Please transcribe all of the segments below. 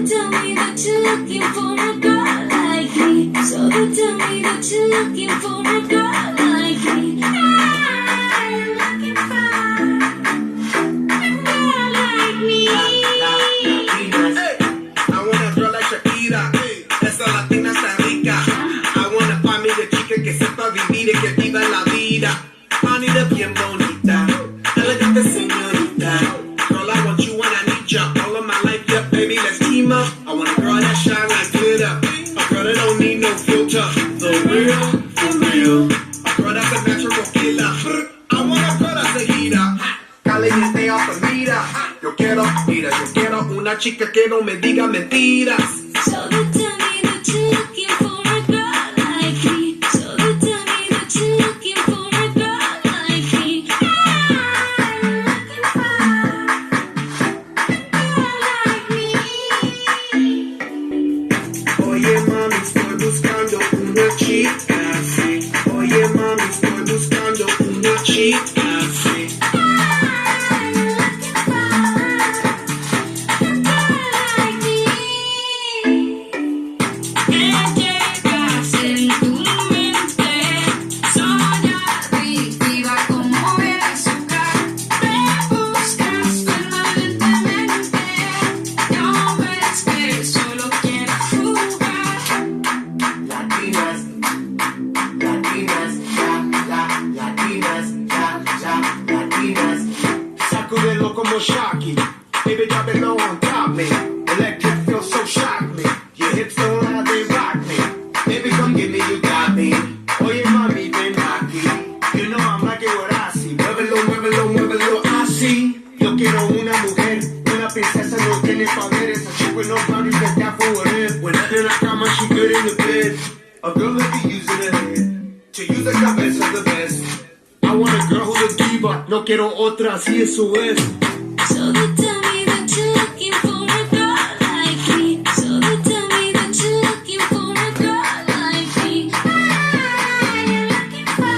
tell me that you're looking for a girl like me. So they tell me that you're looking for a girl like me. I'm looking for a girl like me. Hey, I want a girl like Shakira. Esa latina está rica. I want to find me the chica que sepa vivir y que viva la vida. Manita bien bonita, elegante señorita. Girl, I want you and I need ya. All of my life, yeah, baby, let's team up. I want a girl that shine like glitter. A girl that don't need no filter. The real, for real. A girl that's a natural killer. I want a girl that's a heater. Caliente off the meter. Yo quiero una chica que no me diga mentiras. So they tell me that you're looking for a girl like me. So they tell me that you're looking for a girl like me. I'm looking for a girl like me. Oye mami, estoy buscando una chica así. Oye mami, estoy buscando una chica así. Sacudelo como Shocky. Baby, drop it low on top me. Electric feel so shock me. Your hips don't lie, they rock me. Baby, come get me, you got me. Oye, mami, ven aquí. You know I'm like it what I see. Muévelo, muévelo, muévelo, así. Yo quiero una mujer, una princesa, no tiene poderes. A chick with no boundaries, that's down for whatever. When I'm in la cama, she good in the bed. A girl that be using her head. To use the cabeza the best. I want a girl who's a diva, no quiero otra, así eso es. So they tell me that you're looking for a girl like me. So they tell me that you're looking for a girl like me. I'm looking for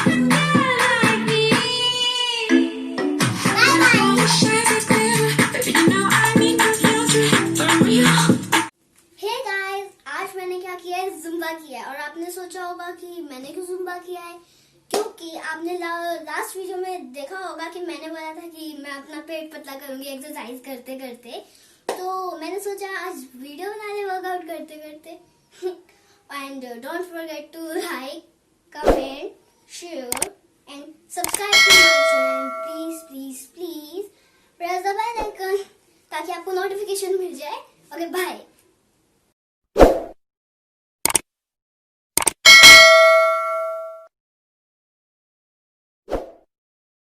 a girl like me. Oh, shines like glitter, baby, you know I need no filter for real. Hey guys, आज मैंने क्या किया है, Zumba किया है। और आपने सोचा होगा कि मैंने क्यों जुम्बा किया है, क्योंकि आपने लास्ट वीडियो में देखा होगा कि मैंने बोला था कि मैं अपना पेट पतला करूंगी एक्सरसाइज करते करते। तो मैंने सोचा आज वीडियो बना ले वर्कआउट करते करते। And don't forget to like, comment, share and subscribe to my channel. Please please please press the bell icon ताकि आपको नोटिफिकेशन मिल जाए। Okay, bye.